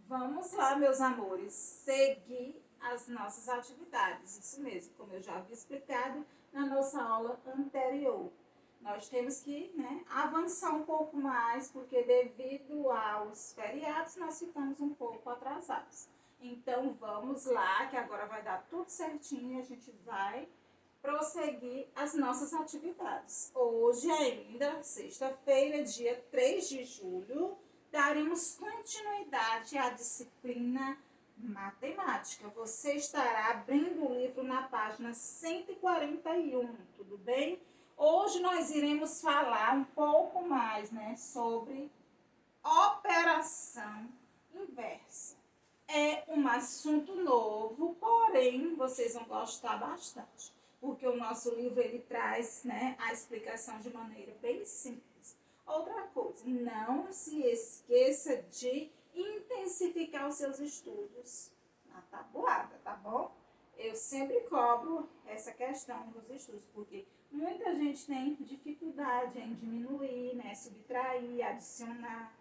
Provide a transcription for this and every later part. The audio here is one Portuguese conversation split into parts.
Vamos lá, meus amores, seguir as nossas atividades. Isso mesmo, como eu já havia explicado na nossa aula anterior. Nós temos que, avançar um pouco mais, porque devido aos feriados nós ficamos um pouco atrasados. Então vamos lá, que agora vai dar tudo certinho e a gente vai prosseguir as nossas atividades. Hoje ainda, sexta-feira, dia 3 de julho, daremos continuidade à disciplina matemática. Você estará abrindo o livro na página 141, tudo bem? Hoje nós iremos falar um pouco mais, sobre operação inversa. É um assunto novo, porém vocês vão gostar bastante, porque o nosso livro ele traz, a explicação de maneira bem simples. Outra coisa, não se esqueça de intensificar os seus estudos na tabuada, tá bom? Eu sempre cobro essa questão dos estudos, porque muita gente tem dificuldade em diminuir, subtrair, adicionar,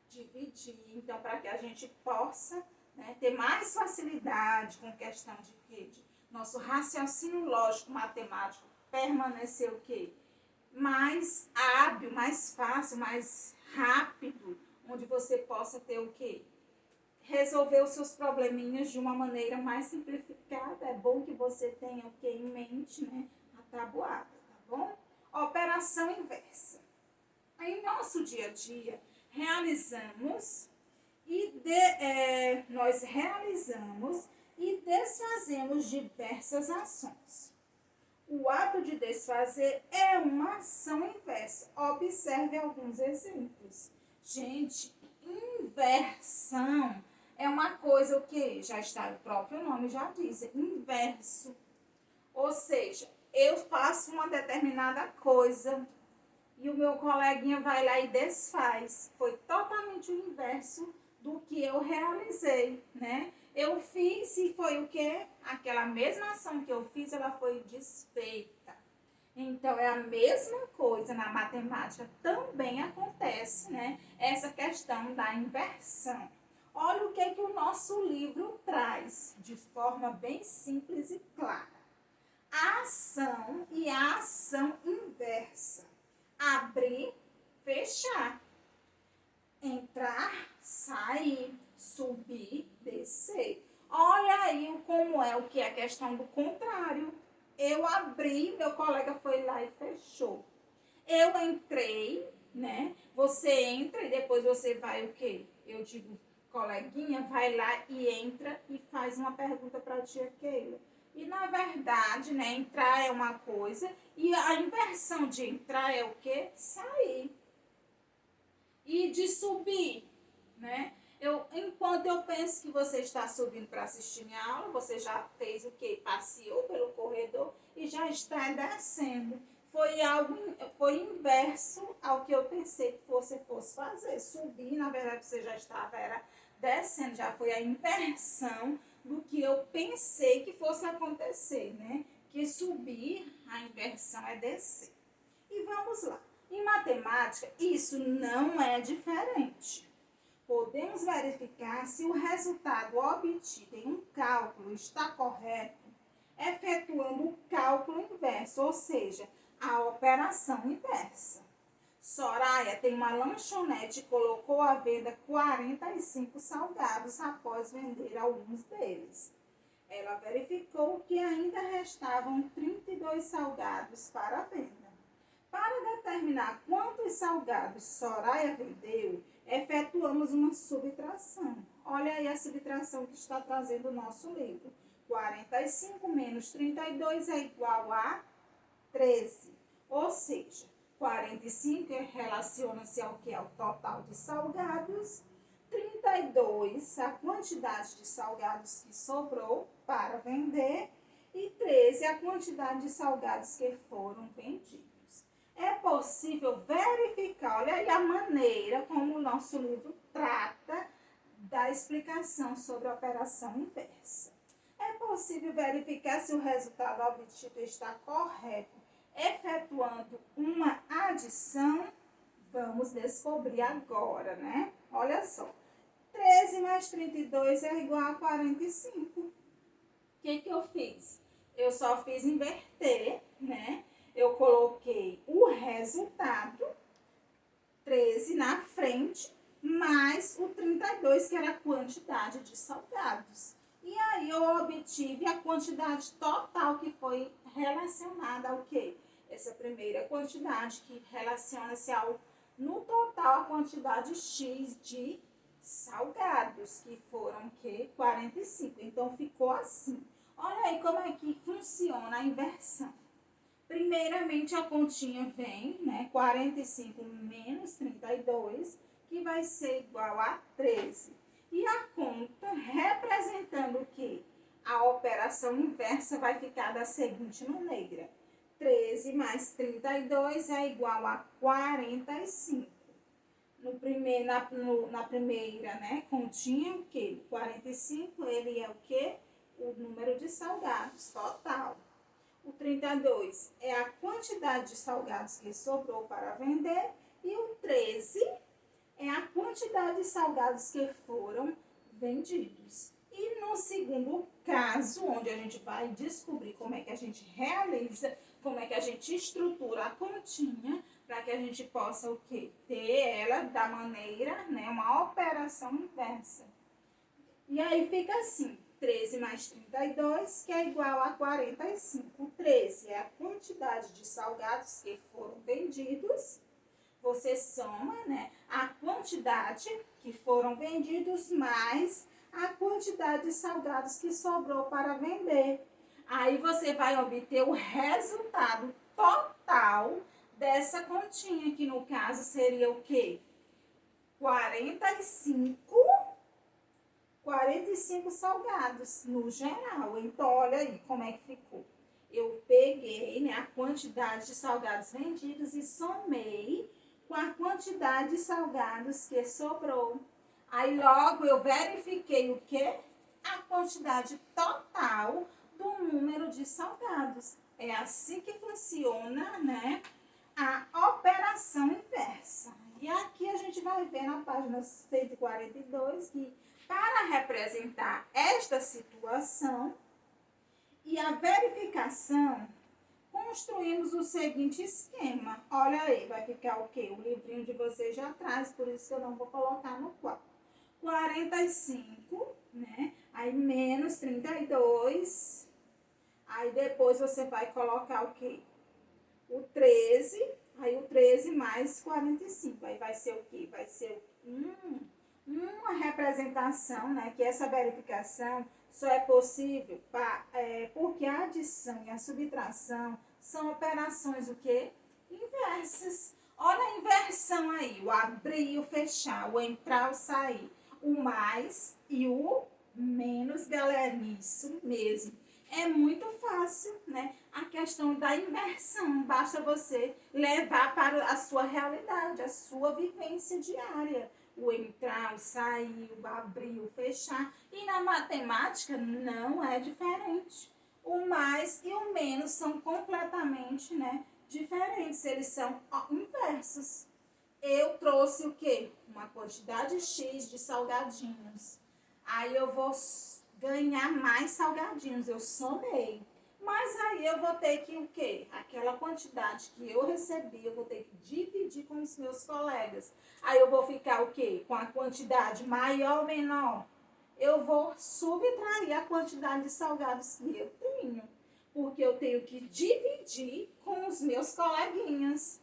dividir. Então, para que a gente possa ter mais facilidade com questão de quê? De nosso raciocínio lógico matemático permanecer o quê? Mais hábil, mais fácil, mais rápido, onde você possa ter o quê? Resolver os seus probleminhas de uma maneira mais simplificada. É bom que você tenha o que em mente, a tabuada, tá bom? Operação inversa. Em nosso dia a dia, nós realizamos e desfazemos diversas ações. O ato de desfazer é uma ação inversa. Observe alguns exemplos. Gente, inversão é uma coisa que já está, o próprio nome já diz, inverso. Ou seja, eu faço uma determinada coisa e o meu coleguinha vai lá e desfaz. Foi totalmente o inverso do que eu realizei, Eu fiz e foi o quê? Aquela mesma ação que eu fiz, ela foi desfeita. Então, é a mesma coisa na matemática, também acontece, Essa questão da inversão. Olha o que o nosso livro traz, de forma bem simples e clara. A ação e a ação inversa. Abrir, fechar. Entrar, sair, subir, descer. Olha aí como é o que é a questão do contrário. Eu abri, meu colega foi lá e fechou. Eu entrei, Você entra e depois você vai o quê? Eu digo, coleguinha, vai lá e entra e faz uma pergunta para a tia Keila. E na verdade, entrar é uma coisa e a inversão de entrar é o quê? Sair. E de subir, enquanto eu penso que você está subindo para assistir minha aula, você já fez o quê? Passeou pelo corredor e já está descendo. Foi inverso ao que eu pensei que você fosse fazer. Subir, na verdade, você já estava descendo, já foi a inversão do que eu pensei que fosse acontecer, Que subir, a inversão é descer. E vamos lá. Em matemática, isso não é diferente. Podemos verificar se o resultado obtido em um cálculo está correto, efetuando o cálculo inverso, ou seja, a operação inversa. Soraya tem uma lanchonete e colocou à venda 45 salgados após vender alguns deles. Ela verificou que ainda restavam 32 salgados para venda. Para determinar quantos salgados Soraya vendeu, efetuamos uma subtração. Olha aí a subtração que está trazendo o nosso livro. 45 menos 32 é igual a 13. Ou seja, 45 relaciona-se ao que é o total de salgados. 32, a quantidade de salgados que sobrou para vender. E 13, a quantidade de salgados que foram vendidos. É possível verificar, olha aí a maneira como o nosso livro trata da explicação sobre a operação inversa. É possível verificar se o resultado obtido está correto, efetuando uma adição. Vamos descobrir agora, Olha só. 13 mais 32 é igual a 45. O que eu fiz? Eu só fiz inverter, né? Eu coloquei o resultado, 13 na frente, mais o 32, que era a quantidade de salgados. E aí eu obtive a quantidade total que foi relacionada ao quê? Essa primeira quantidade que relaciona-se ao, no total, a quantidade X de salgados, que foram o quê? 45. Então ficou assim. Olha aí como é que funciona a inversão. Primeiramente, a continha vem, né? 45 menos 32, que vai ser igual a 13. E a conta, representando o quê? A operação inversa vai ficar da seguinte maneira. 13 mais 32 é igual a 45. Na primeira, né, continha o quê? 45, ele é o quê? O número de salgados total. O 32 é a quantidade de salgados que sobrou para vender. E o 13 é a quantidade de salgados que foram vendidos. E no segundo caso, onde a gente vai descobrir como é que a gente realiza, como é que a gente estrutura a continha, para que a gente possa o quê? Ter ela da maneira, né, uma operação inversa. E aí fica assim, 13 mais 32, que é igual a 45. 13 é a quantidade de salgados que foram vendidos. Você soma, né, a quantidade que foram vendidos mais a quantidade de salgados que sobrou para vender. Aí você vai obter o resultado total dessa continha, que no caso seria o quê? 45 salgados no geral. Então, olha aí como é que ficou. Eu peguei, né, a quantidade de salgados vendidos e somei com a quantidade de salgados que sobrou. Aí, logo, eu verifiquei o quê? A quantidade total do número de salgados. É assim que funciona, né, a operação inversa. E aqui a gente vai ver na página 142 que, para representar esta situação e a verificação, construímos o seguinte esquema. Olha aí, vai ficar o quê? O livrinho de vocês já traz, por isso que eu não vou colocar no quadro. 45, né? Aí menos 32. Aí depois você vai colocar o quê? O 13, aí o 13 mais 45. Aí vai ser o quê? Vai ser uma representação, né? Que essa verificação só é possível porque a adição e a subtração são operações o quê? Inversas. Olha a inversão aí, o abrir e o fechar, o entrar e o sair, o mais e o menos, galerinha, isso mesmo. É muito fácil, né? A questão da inversão. Basta você levar para a sua realidade, a sua vivência diária. O entrar, o sair, o abrir, o fechar. E na matemática não é diferente. O mais e o menos são completamente, né, diferentes. Eles são inversos. Eu trouxe o quê? Uma quantidade X de salgadinhos. Aí eu vou ganhar mais salgadinhos, eu somei. Mas aí eu vou ter que o quê? Aquela quantidade que eu recebi, eu vou ter que dividir com os meus colegas. Aí eu vou ficar o quê? Com a quantidade maior ou menor? Eu vou subtrair a quantidade de salgados que eu tenho. Porque eu tenho que dividir com os meus coleguinhas.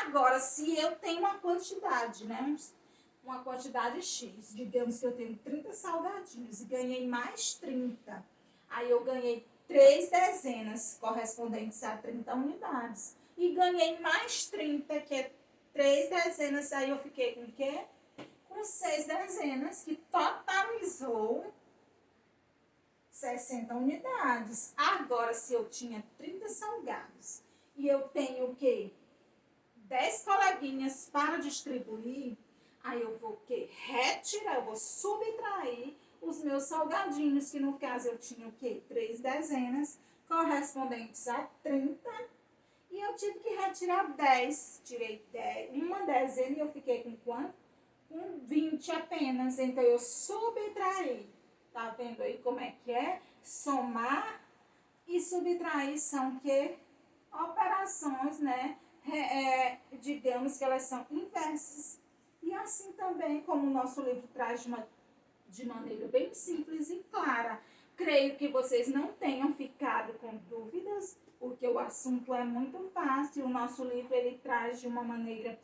Agora, se eu tenho uma quantidade, né? Uma quantidade X, digamos que eu tenho 30 salgadinhos e ganhei mais 30. Aí eu ganhei 3 dezenas correspondentes a 30 unidades. E ganhei mais 30, que é 3 dezenas, aí eu fiquei com o quê? Com 6 dezenas, que totalizou 60 unidades. Agora, se eu tinha 30 salgados e eu tenho o quê? 10 coleguinhas para distribuir, aí eu vou o quê? Retirar, eu vou subtrair os meus salgadinhos, que no caso eu tinha o quê? 3 dezenas, correspondentes a 30, e eu tive que retirar 10. Tirei 10, uma dezena e eu fiquei com quanto? com 20 apenas. Então, eu subtraí. Tá vendo aí como é que é? Somar e subtrair são que operações, né? Digamos que elas são inversas. E assim também, como o nosso livro traz de maneira bem simples e clara. Creio que vocês não tenham ficado com dúvidas, porque o assunto é muito fácil. O nosso livro ele traz de uma maneira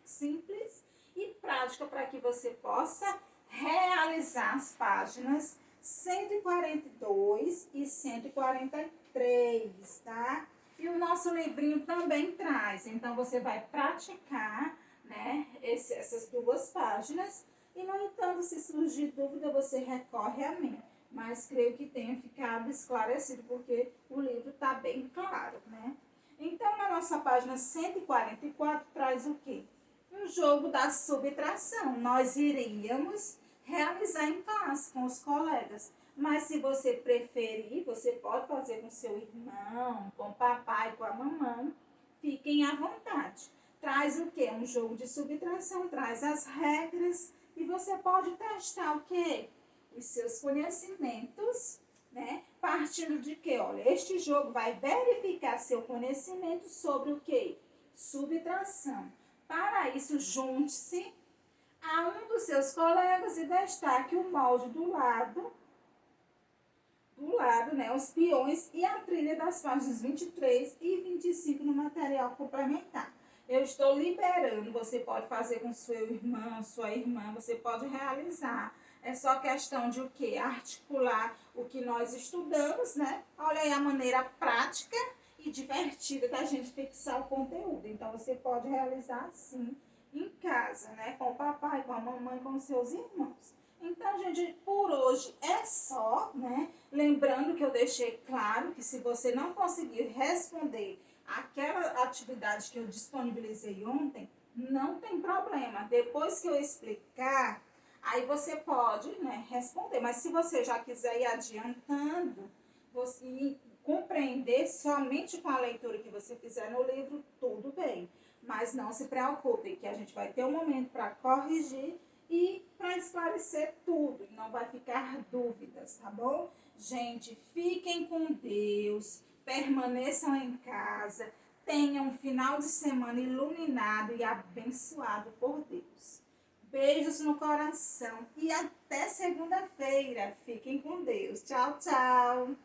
simples e prática para que você possa realizar as páginas 142 e 143, tá? E o nosso livrinho também traz. Então, você vai praticar, né, essas duas páginas. E, no entanto, se surgir dúvida, você recorre a mim. Mas creio que tenha ficado esclarecido, porque o livro está bem claro, né? Então, na nossa página 144, traz o quê? Um jogo da subtração. Nós iríamos realizar em classe com os colegas. Mas se você preferir, você pode fazer com seu irmão, com o papai, com a mamãe. Fiquem à vontade. Traz o quê? Um jogo de subtração, traz as regras e você pode testar o quê? Os seus conhecimentos, né? Partindo de quê? Olha, este jogo vai verificar seu conhecimento sobre o quê? Subtração. Para isso, junte-se a um dos seus colegas e destaque o molde do lado, né, os peões e a trilha das páginas 23 e 25 no material complementar. Eu estou liberando, você pode fazer com seu irmão, sua irmã, você pode realizar. É só questão de o quê? Articular o que nós estudamos, né? Olha aí a maneira prática e divertida da gente fixar o conteúdo. Então, você pode realizar assim em casa, né? Com o papai, com a mamãe, com os seus irmãos. Então, gente, por hoje é só, né? Lembrando que eu deixei claro que se você não conseguir responder aquela atividade que eu disponibilizei ontem, não tem problema. Depois que eu explicar, aí você pode, né, responder. Mas se você já quiser ir adiantando, você compreender somente com a leitura que você fizer no livro, tudo bem. Mas não se preocupe, que a gente vai ter um momento para corrigir e para esclarecer tudo, não vai ficar dúvidas, tá bom? Gente, fiquem com Deus, permaneçam em casa, tenham um final de semana iluminado e abençoado por Deus. Beijos no coração e até segunda-feira. Fiquem com Deus. Tchau, tchau.